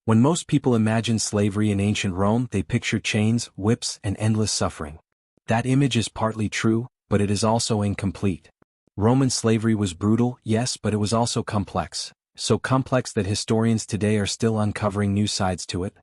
When most people imagine slavery in ancient Rome, they picture chains, whips, and endless suffering. That image is partly true, but it is also incomplete. Roman slavery was brutal, yes, but it was also complex. So complex that historians today are still uncovering new sides to it.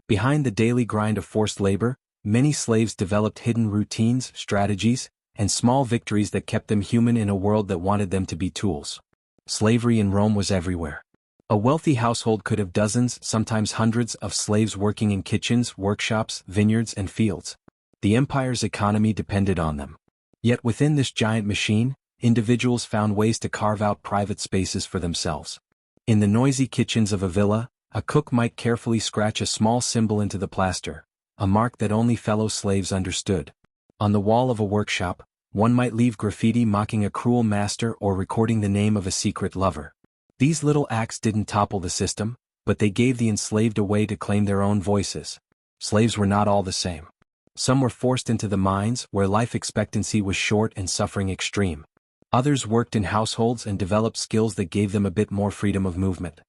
Behind the daily grind of forced labor, many slaves developed hidden routines, strategies, and small victories that kept them human in a world that wanted them to be tools. Slavery in Rome was everywhere. A wealthy household could have dozens, sometimes hundreds, of slaves working in kitchens, workshops, vineyards, and fields. The empire's economy depended on them. Yet within this giant machine, individuals found ways to carve out private spaces for themselves. In the noisy kitchens of a villa, a cook might carefully scratch a small symbol into the plaster, a mark that only fellow slaves understood. On the wall of a workshop, one might leave graffiti mocking a cruel master or recording the name of a secret lover. These little acts didn't topple the system, but they gave the enslaved a way to claim their own voices. Slaves were not all the same. Some were forced into the mines, where life expectancy was short and suffering extreme. Others worked in households and developed skills that gave them a bit more freedom of movement.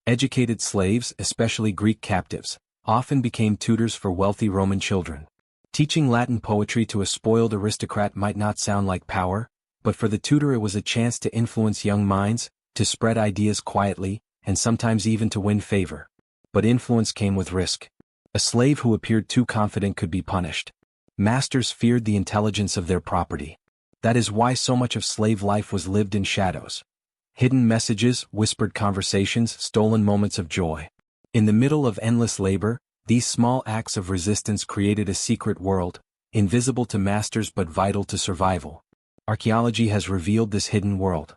Educated slaves, especially Greek captives, often became tutors for wealthy Roman children. Teaching Latin poetry to a spoiled aristocrat might not sound like power, but for the tutor it was a chance to influence young minds, to spread ideas quietly, and sometimes even to win favor. But influence came with risk. A slave who appeared too confident could be punished. Masters feared the intelligence of their property. That is why so much of slave life was lived in shadows. Hidden messages, whispered conversations, stolen moments of joy. In the middle of endless labor, these small acts of resistance created a secret world, invisible to masters but vital to survival. Archaeology has revealed this hidden world.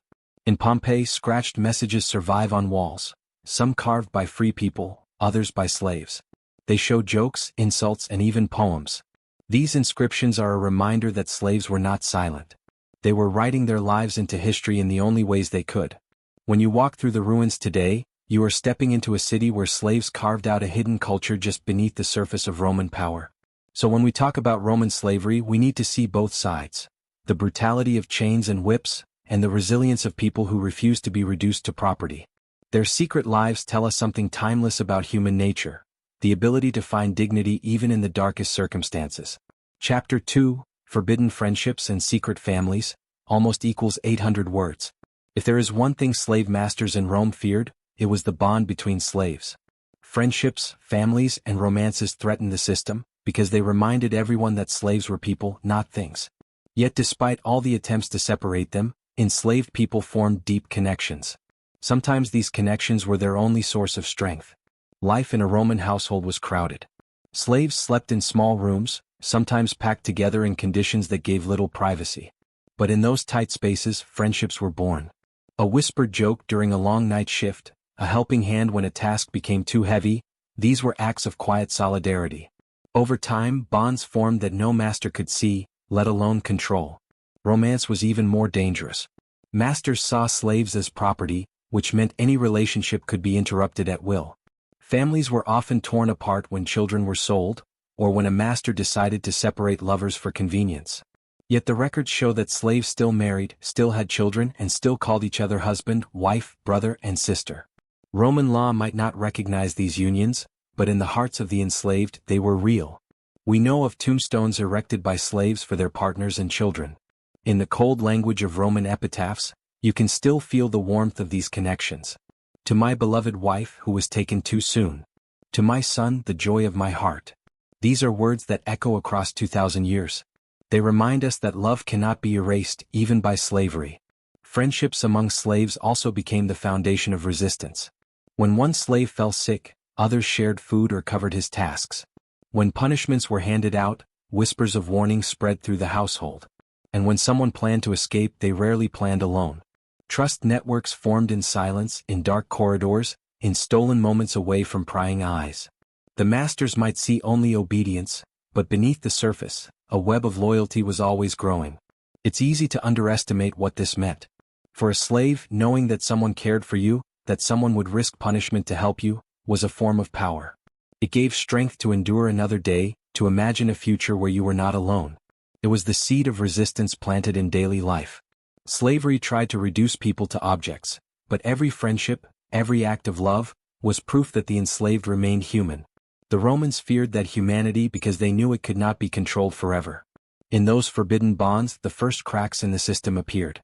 In Pompeii, scratched messages survive on walls, some carved by free people, others by slaves. They show jokes, insults, and even poems. These inscriptions are a reminder that slaves were not silent. They were writing their lives into history in the only ways they could. When you walk through the ruins today, you are stepping into a city where slaves carved out a hidden culture just beneath the surface of Roman power. So when we talk about Roman slavery, we need to see both sides. The brutality of chains and whips, and the resilience of people who refuse to be reduced to property. Their secret lives tell us something timeless about human nature, the ability to find dignity even in the darkest circumstances. Chapter 2, Forbidden Friendships and Secret Families, almost equals 800 words. If there is one thing slave masters in Rome feared, it was the bond between slaves. Friendships, families, and romances threatened the system, because they reminded everyone that slaves were people, not things. Yet despite all the attempts to separate them, enslaved people formed deep connections. Sometimes these connections were their only source of strength. Life in a Roman household was crowded. Slaves slept in small rooms, sometimes packed together in conditions that gave little privacy. But in those tight spaces, friendships were born. A whispered joke during a long night shift, a helping hand when a task became too heavy, these were acts of quiet solidarity. Over time, bonds formed that no master could see, let alone control. Romance was even more dangerous. Masters saw slaves as property, which meant any relationship could be interrupted at will. Families were often torn apart when children were sold, or when a master decided to separate lovers for convenience. Yet the records show that slaves still married, still had children, and still called each other husband, wife, brother, and sister. Roman law might not recognize these unions, but in the hearts of the enslaved, they were real. We know of tombstones erected by slaves for their partners and children. In the cold language of Roman epitaphs, you can still feel the warmth of these connections. To my beloved wife who was taken too soon. To my son, the joy of my heart. These are words that echo across 2,000 years. They remind us that love cannot be erased, even by slavery. Friendships among slaves also became the foundation of resistance. When one slave fell sick, others shared food or covered his tasks. When punishments were handed out, whispers of warning spread through the household. And when someone planned to escape, they rarely planned alone. Trust networks formed in silence, in dark corridors, in stolen moments away from prying eyes. The masters might see only obedience, but beneath the surface, a web of loyalty was always growing. It's easy to underestimate what this meant. For a slave, knowing that someone cared for you, that someone would risk punishment to help you, was a form of power. It gave strength to endure another day, to imagine a future where you were not alone. It was the seed of resistance planted in daily life. Slavery tried to reduce people to objects, but every friendship, every act of love, was proof that the enslaved remained human. The Romans feared that humanity because they knew it could not be controlled forever. In those forbidden bonds, the first cracks in the system appeared.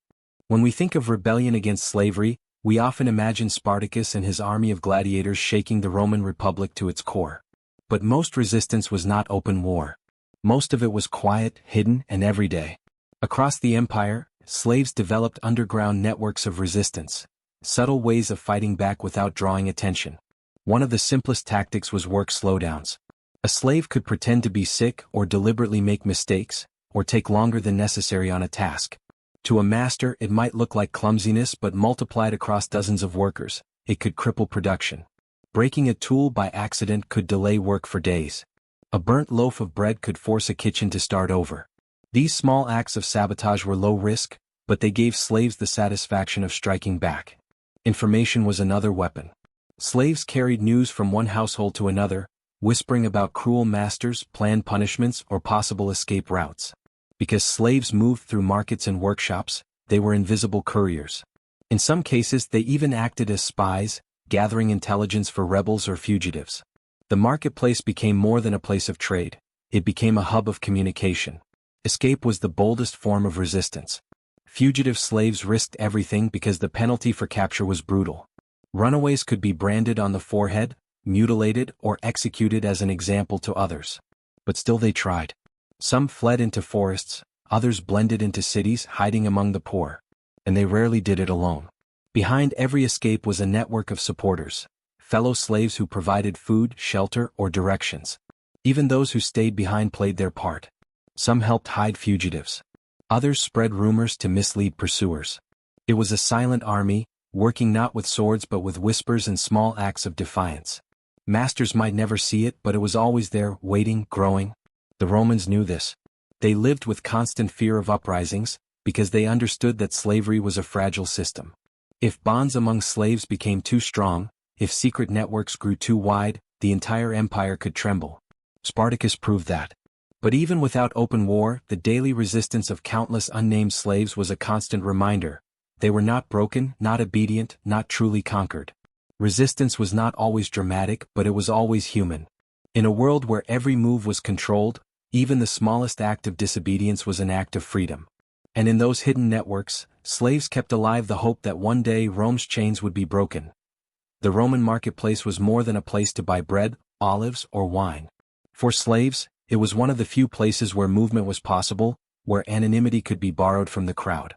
When we think of rebellion against slavery, we often imagine Spartacus and his army of gladiators shaking the Roman Republic to its core. But most resistance was not open war. Most of it was quiet, hidden, and everyday. Across the empire, slaves developed underground networks of resistance, subtle ways of fighting back without drawing attention. One of the simplest tactics was work slowdowns. A slave could pretend to be sick or deliberately make mistakes, or take longer than necessary on a task. To a master, it might look like clumsiness, but multiplied across dozens of workers, it could cripple production. Breaking a tool by accident could delay work for days. A burnt loaf of bread could force a kitchen to start over. These small acts of sabotage were low risk, but they gave slaves the satisfaction of striking back. Information was another weapon. Slaves carried news from one household to another, whispering about cruel masters, planned punishments, or possible escape routes. Because slaves moved through markets and workshops, they were invisible couriers. In some cases, they even acted as spies, gathering intelligence for rebels or fugitives. The marketplace became more than a place of trade. It became a hub of communication. Escape was the boldest form of resistance. Fugitive slaves risked everything because the penalty for capture was brutal. Runaways could be branded on the forehead, mutilated, or executed as an example to others. But still they tried. Some fled into forests, others blended into cities, hiding among the poor. And they rarely did it alone. Behind every escape was a network of supporters, fellow slaves who provided food, shelter, or directions. Even those who stayed behind played their part. Some helped hide fugitives. Others spread rumors to mislead pursuers. It was a silent army, working not with swords but with whispers and small acts of defiance. Masters might never see it, but it was always there, waiting, growing. The Romans knew this. They lived with constant fear of uprisings, because they understood that slavery was a fragile system. If bonds among slaves became too strong, if secret networks grew too wide, the entire empire could tremble. Spartacus proved that. But even without open war, the daily resistance of countless unnamed slaves was a constant reminder. They were not broken, not obedient, not truly conquered. Resistance was not always dramatic, but it was always human. In a world where every move was controlled, even the smallest act of disobedience was an act of freedom. And in those hidden networks, slaves kept alive the hope that one day Rome's chains would be broken. The Roman marketplace was more than a place to buy bread, olives, or wine. For slaves, it was one of the few places where movement was possible, where anonymity could be borrowed from the crowd.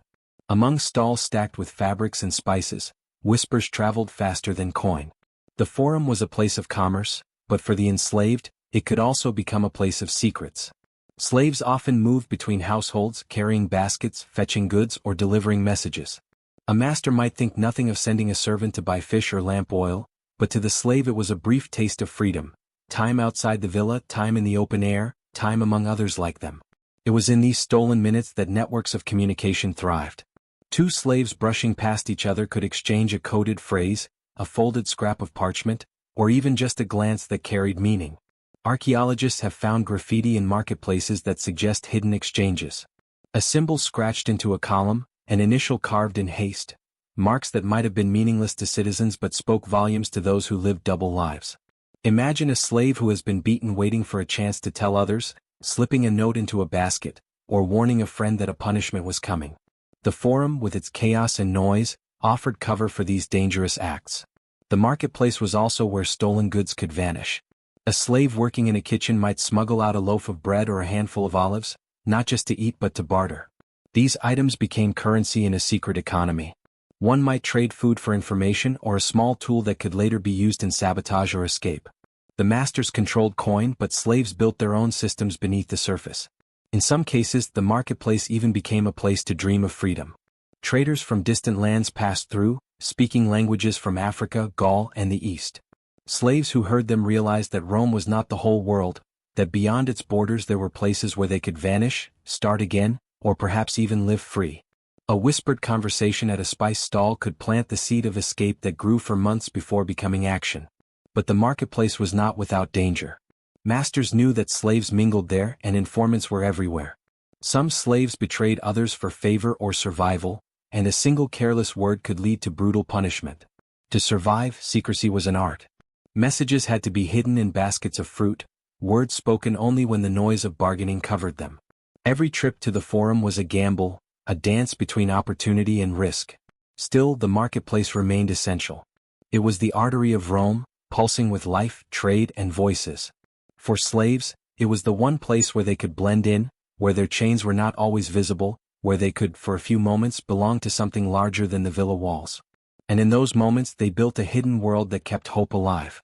Among stalls stacked with fabrics and spices, whispers traveled faster than coin. The forum was a place of commerce, but for the enslaved, it could also become a place of secrets. Slaves often moved between households, carrying baskets, fetching goods, or delivering messages. A master might think nothing of sending a servant to buy fish or lamp oil, but to the slave it was a brief taste of freedom. Time outside the villa, time in the open air, time among others like them. It was in these stolen minutes that networks of communication thrived. Two slaves brushing past each other could exchange a coded phrase, a folded scrap of parchment, or even just a glance that carried meaning. Archaeologists have found graffiti in marketplaces that suggest hidden exchanges. A symbol scratched into a column, an initial carved in haste. Marks that might have been meaningless to citizens but spoke volumes to those who lived double lives. Imagine a slave who has been beaten waiting for a chance to tell others, slipping a note into a basket, or warning a friend that a punishment was coming. The forum, with its chaos and noise, offered cover for these dangerous acts. The marketplace was also where stolen goods could vanish. A slave working in a kitchen might smuggle out a loaf of bread or a handful of olives, not just to eat but to barter. These items became currency in a secret economy. One might trade food for information or a small tool that could later be used in sabotage or escape. The masters controlled coin, but slaves built their own systems beneath the surface. In some cases, the marketplace even became a place to dream of freedom. Traders from distant lands passed through, speaking languages from Africa, Gaul, and the East. Slaves who heard them realized that Rome was not the whole world, that beyond its borders there were places where they could vanish, start again, or perhaps even live free. A whispered conversation at a spice stall could plant the seed of escape that grew for months before becoming action. But the marketplace was not without danger. Masters knew that slaves mingled there and informants were everywhere. Some slaves betrayed others for favor or survival, and a single careless word could lead to brutal punishment. To survive, secrecy was an art. Messages had to be hidden in baskets of fruit, words spoken only when the noise of bargaining covered them. Every trip to the forum was a gamble, a dance between opportunity and risk. Still, the marketplace remained essential. It was the artery of Rome, pulsing with life, trade, and voices. For slaves, it was the one place where they could blend in, where their chains were not always visible, where they could, for a few moments, belong to something larger than the villa walls. And in those moments they built a hidden world that kept hope alive.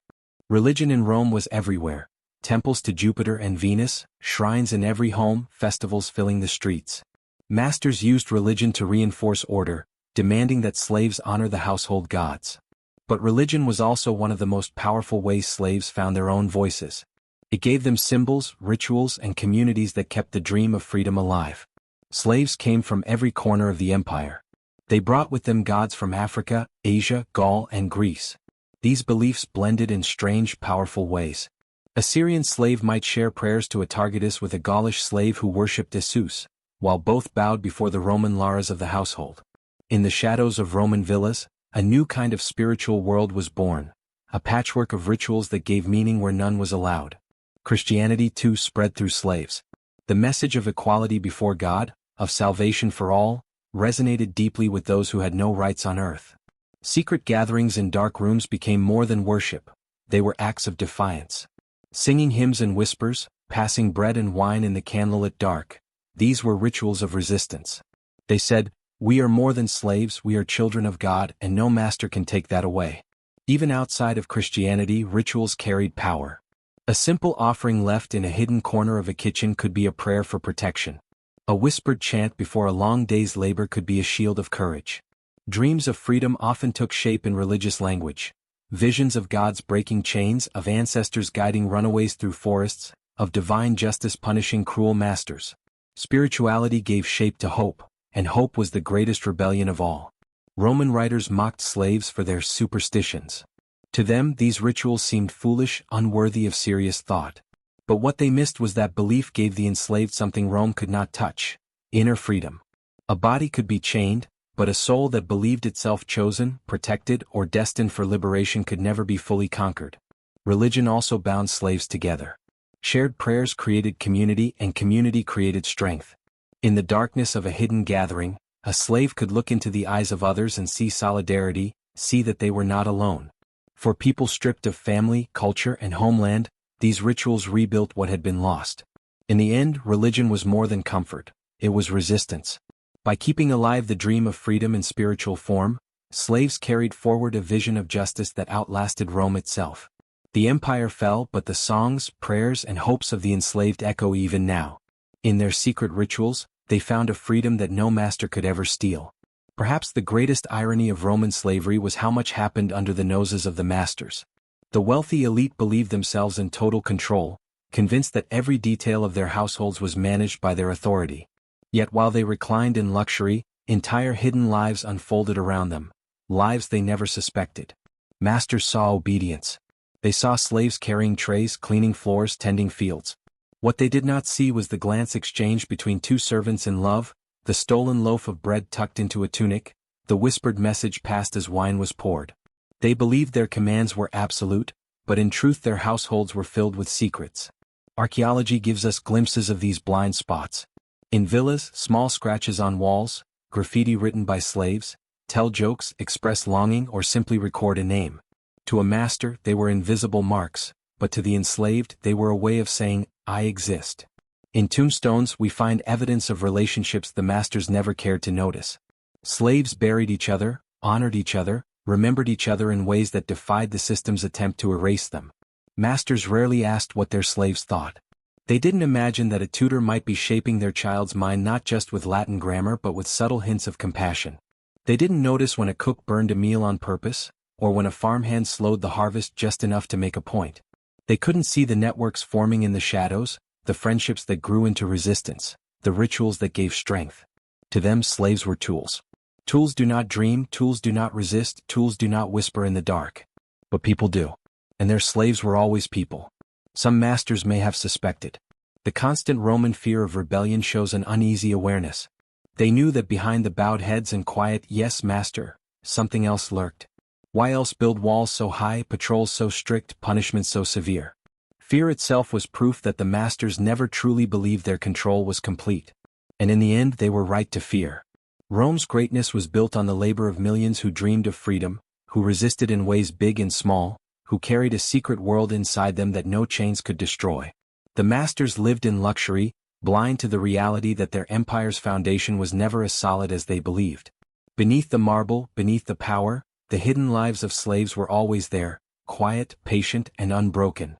Religion in Rome was everywhere. Temples to Jupiter and Venus, shrines in every home, festivals filling the streets. Masters used religion to reinforce order, demanding that slaves honor the household gods. But religion was also one of the most powerful ways slaves found their own voices. It gave them symbols, rituals, and communities that kept the dream of freedom alive. Slaves came from every corner of the empire. They brought with them gods from Africa, Asia, Gaul, and Greece. These beliefs blended in strange, powerful ways. A Syrian slave might share prayers to a Targetus with a Gaulish slave who worshipped Zeus, while both bowed before the Roman Laras of the household. In the shadows of Roman villas, a new kind of spiritual world was born, a patchwork of rituals that gave meaning where none was allowed. Christianity too spread through slaves. The message of equality before God, of salvation for all, resonated deeply with those who had no rights on earth. Secret gatherings in dark rooms became more than worship, they were acts of defiance. Singing hymns in whispers, passing bread and wine in the candlelit dark, these were rituals of resistance. They said, "We are more than slaves, we are children of God, and no master can take that away." Even outside of Christianity, rituals carried power. A simple offering left in a hidden corner of a kitchen could be a prayer for protection. A whispered chant before a long day's labor could be a shield of courage. Dreams of freedom often took shape in religious language. Visions of gods breaking chains, of ancestors guiding runaways through forests, of divine justice punishing cruel masters. Spirituality gave shape to hope, and hope was the greatest rebellion of all. Roman writers mocked slaves for their superstitions. To them, these rituals seemed foolish, unworthy of serious thought. But what they missed was that belief gave the enslaved something Rome could not touch: inner freedom. A body could be chained, but a soul that believed itself chosen, protected, or destined for liberation could never be fully conquered. Religion also bound slaves together. Shared prayers created community, and community created strength. In the darkness of a hidden gathering, a slave could look into the eyes of others and see solidarity, see that they were not alone. For people stripped of family, culture, and homeland, these rituals rebuilt what had been lost. In the end, religion was more than comfort, it was resistance. By keeping alive the dream of freedom in spiritual form, slaves carried forward a vision of justice that outlasted Rome itself. The empire fell, but the songs, prayers, and hopes of the enslaved echo even now. In their secret rituals, they found a freedom that no master could ever steal. Perhaps the greatest irony of Roman slavery was how much happened under the noses of the masters. The wealthy elite believed themselves in total control, convinced that every detail of their households was managed by their authority. Yet while they reclined in luxury, entire hidden lives unfolded around them, lives they never suspected. Masters saw obedience. They saw slaves carrying trays, cleaning floors, tending fields. What they did not see was the glance exchanged between two servants in love, the stolen loaf of bread tucked into a tunic, the whispered message passed as wine was poured. They believed their commands were absolute, but in truth their households were filled with secrets. Archaeology gives us glimpses of these blind spots. In villas, small scratches on walls, graffiti written by slaves, tell jokes, express longing, or simply record a name. To a master, they were invisible marks, but to the enslaved, they were a way of saying, "I exist." In tombstones, we find evidence of relationships the masters never cared to notice. Slaves buried each other, honored each other, remembered each other in ways that defied the system's attempt to erase them. Masters rarely asked what their slaves thought. They didn't imagine that a tutor might be shaping their child's mind not just with Latin grammar but with subtle hints of compassion. They didn't notice when a cook burned a meal on purpose, or when a farmhand slowed the harvest just enough to make a point. They couldn't see the networks forming in the shadows, the friendships that grew into resistance, the rituals that gave strength. To them, slaves were tools. Tools do not dream, tools do not resist, tools do not whisper in the dark. But people do. And their slaves were always people. Some masters may have suspected. The constant Roman fear of rebellion shows an uneasy awareness. They knew that behind the bowed heads and quiet "yes, master," something else lurked. Why else build walls so high, patrols so strict, punishments so severe? Fear itself was proof that the masters never truly believed their control was complete. And in the end they were right to fear. Rome's greatness was built on the labor of millions who dreamed of freedom, who resisted in ways big and small, who carried a secret world inside them that no chains could destroy. The masters lived in luxury, blind to the reality that their empire's foundation was never as solid as they believed. Beneath the marble, beneath the power, the hidden lives of slaves were always there, quiet, patient, and unbroken.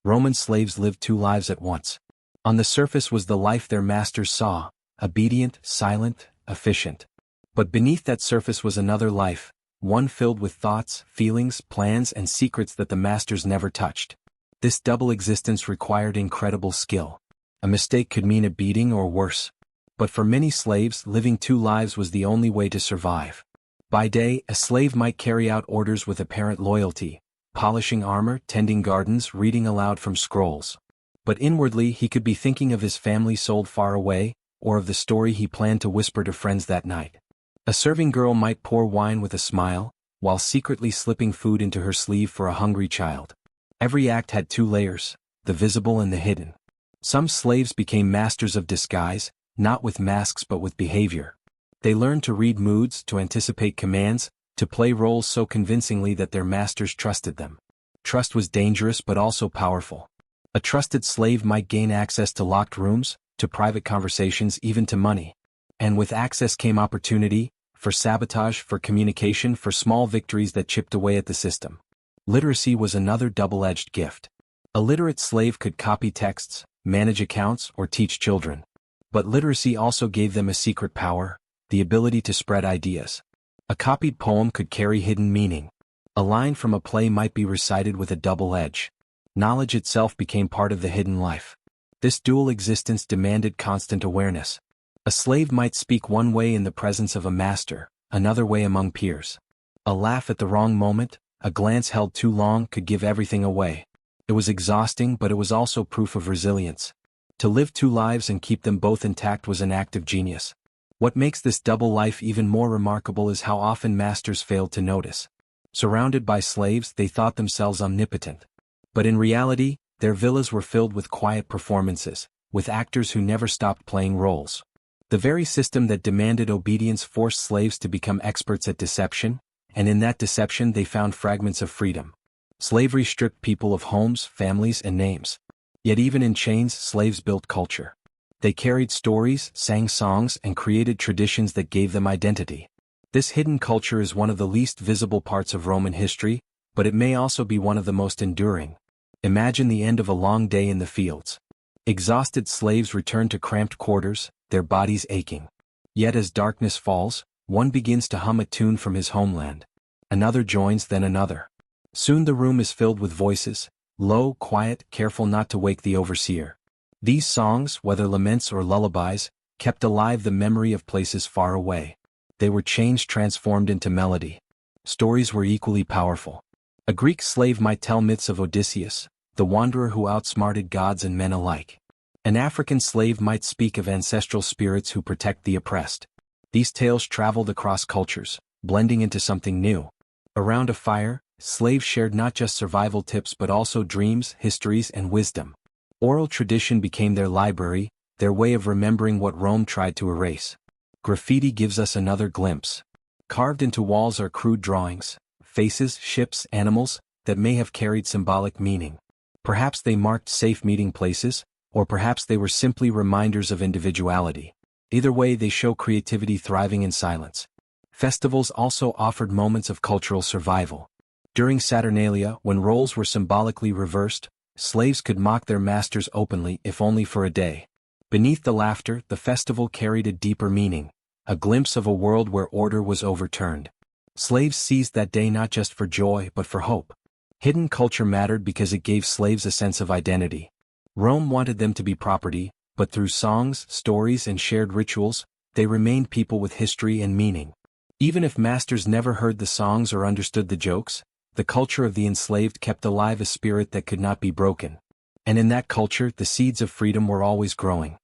Roman slaves lived two lives at once. On the surface was the life their masters saw, obedient, silent, efficient. But beneath that surface was another life, one filled with thoughts, feelings, plans, and secrets that the masters never touched. This double existence required incredible skill. A mistake could mean a beating or worse. But for many slaves, living two lives was the only way to survive. By day, a slave might carry out orders with apparent loyalty, polishing armor, tending gardens, reading aloud from scrolls. But inwardly he could be thinking of his family sold far away, or of the story he planned to whisper to friends that night. A serving girl might pour wine with a smile, while secretly slipping food into her sleeve for a hungry child. Every act had two layers, the visible and the hidden. Some slaves became masters of disguise, not with masks but with behavior. They learned to read moods, to anticipate commands, to play roles so convincingly that their masters trusted them. Trust was dangerous but also powerful. A trusted slave might gain access to locked rooms, to private conversations, even to money. And with access came opportunity, for sabotage, for communication, for small victories that chipped away at the system. Literacy was another double-edged gift. A literate slave could copy texts, manage accounts, or teach children. But literacy also gave them a secret power, the ability to spread ideas. A copied poem could carry hidden meaning. A line from a play might be recited with a double edge. Knowledge itself became part of the hidden life. This dual existence demanded constant awareness. A slave might speak one way in the presence of a master, another way among peers. A laugh at the wrong moment, a glance held too long could give everything away. It was exhausting, but it was also proof of resilience. To live two lives and keep them both intact was an act of genius. What makes this double life even more remarkable is how often masters failed to notice. Surrounded by slaves, they thought themselves omnipotent. But in reality, their villas were filled with quiet performances, with actors who never stopped playing roles. The very system that demanded obedience forced slaves to become experts at deception, and in that deception they found fragments of freedom. Slavery stripped people of homes, families, and names. Yet even in chains, slaves built culture. They carried stories, sang songs, and created traditions that gave them identity. This hidden culture is one of the least visible parts of Roman history, but it may also be one of the most enduring. Imagine the end of a long day in the fields. Exhausted slaves return to cramped quarters, their bodies aching. Yet as darkness falls, one begins to hum a tune from his homeland. Another joins, then another. Soon the room is filled with voices, low, quiet, careful not to wake the overseer. These songs, whether laments or lullabies, kept alive the memory of places far away. They were chains transformed into melody. Stories were equally powerful. A Greek slave might tell myths of Odysseus, the wanderer who outsmarted gods and men alike. An African slave might speak of ancestral spirits who protect the oppressed. These tales traveled across cultures, blending into something new. Around a fire, slaves shared not just survival tips but also dreams, histories, and wisdom. Oral tradition became their library, their way of remembering what Rome tried to erase. Graffiti gives us another glimpse. Carved into walls are crude drawings, faces, ships, animals, that may have carried symbolic meaning. Perhaps they marked safe meeting places, or perhaps they were simply reminders of individuality. Either way, they show creativity thriving in silence. Festivals also offered moments of cultural survival. During Saturnalia, when roles were symbolically reversed, slaves could mock their masters openly, if only for a day. Beneath the laughter, the festival carried a deeper meaning, a glimpse of a world where order was overturned. Slaves seized that day not just for joy but for hope. Hidden culture mattered because it gave slaves a sense of identity. Rome wanted them to be property, but through songs, stories, and shared rituals, they remained people with history and meaning. Even if masters never heard the songs or understood the jokes, the culture of the enslaved kept alive a spirit that could not be broken. And in that culture, the seeds of freedom were always growing.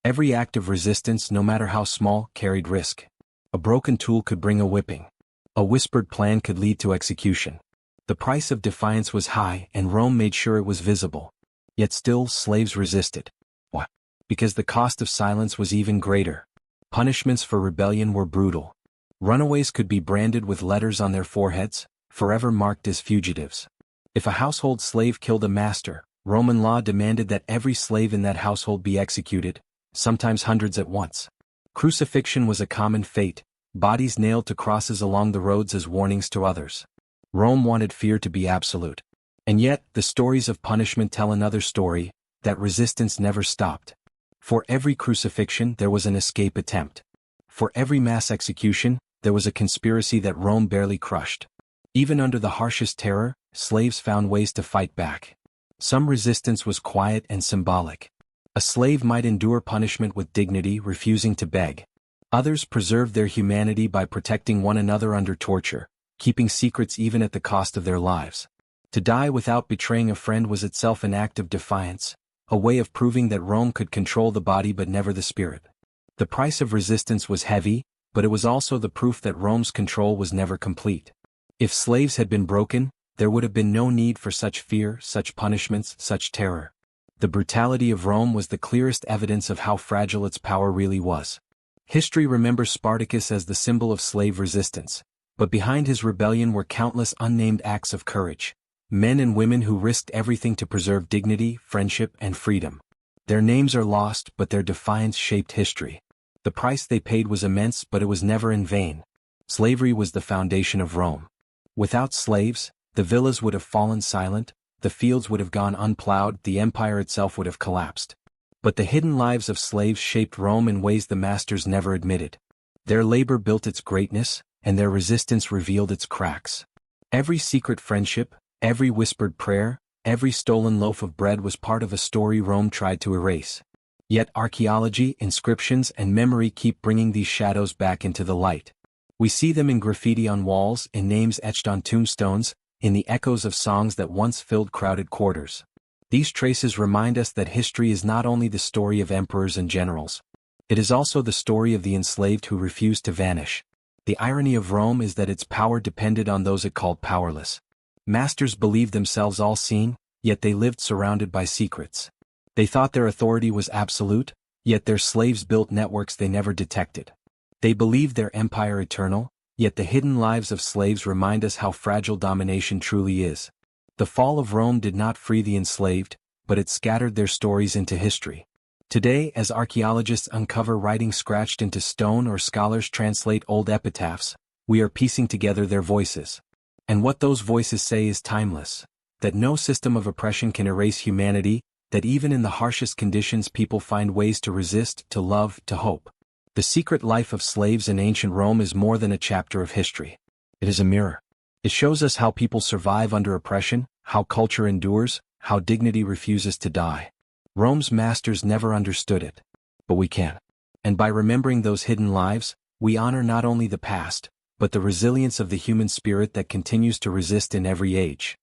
Every act of resistance, no matter how small, carried risk. A broken tool could bring a whipping. A whispered plan could lead to execution. The price of defiance was high, and Rome made sure it was visible. Yet still, slaves resisted. Why? Because the cost of silence was even greater. Punishments for rebellion were brutal. Runaways could be branded with letters on their foreheads, forever marked as fugitives. If a household slave killed a master, Roman law demanded that every slave in that household be executed, sometimes hundreds at once. Crucifixion was a common fate, bodies nailed to crosses along the roads as warnings to others. Rome wanted fear to be absolute. And yet, the stories of punishment tell another story, that resistance never stopped. For every crucifixion there was an escape attempt. For every mass execution, there was a conspiracy that Rome barely crushed. Even under the harshest terror, slaves found ways to fight back. Some resistance was quiet and symbolic. A slave might endure punishment with dignity, refusing to beg. Others preserved their humanity by protecting one another under torture, keeping secrets even at the cost of their lives. To die without betraying a friend was itself an act of defiance, a way of proving that Rome could control the body but never the spirit. The price of resistance was heavy, but it was also the proof that Rome's control was never complete. If slaves had been broken, there would have been no need for such fear, such punishments, such terror. The brutality of Rome was the clearest evidence of how fragile its power really was. History remembers Spartacus as the symbol of slave resistance, but behind his rebellion were countless unnamed acts of courage. Men and women who risked everything to preserve dignity, friendship, and freedom. Their names are lost, but their defiance shaped history. The price they paid was immense, but it was never in vain. Slavery was the foundation of Rome. Without slaves, the villas would have fallen silent, the fields would have gone unplowed, the empire itself would have collapsed. But the hidden lives of slaves shaped Rome in ways the masters never admitted. Their labor built its greatness, and their resistance revealed its cracks. Every secret friendship, every whispered prayer, every stolen loaf of bread was part of a story Rome tried to erase. Yet archaeology, inscriptions, and memory keep bringing these shadows back into the light. We see them in graffiti on walls, in names etched on tombstones, in the echoes of songs that once filled crowded quarters. These traces remind us that history is not only the story of emperors and generals. It is also the story of the enslaved who refused to vanish. The irony of Rome is that its power depended on those it called powerless. Masters believed themselves all-seeing, yet they lived surrounded by secrets. They thought their authority was absolute, yet their slaves built networks they never detected. They believed their empire eternal, yet the hidden lives of slaves remind us how fragile domination truly is. The fall of Rome did not free the enslaved, but it scattered their stories into history. Today, as archaeologists uncover writing scratched into stone or scholars translate old epitaphs, we are piecing together their voices. And what those voices say is timeless, that no system of oppression can erase humanity, that even in the harshest conditions people find ways to resist, to love, to hope. The secret life of slaves in ancient Rome is more than a chapter of history. It is a mirror. It shows us how people survive under oppression, how culture endures, how dignity refuses to die. Rome's masters never understood it. But we can. And by remembering those hidden lives, we honor not only the past, but the resilience of the human spirit that continues to resist in every age.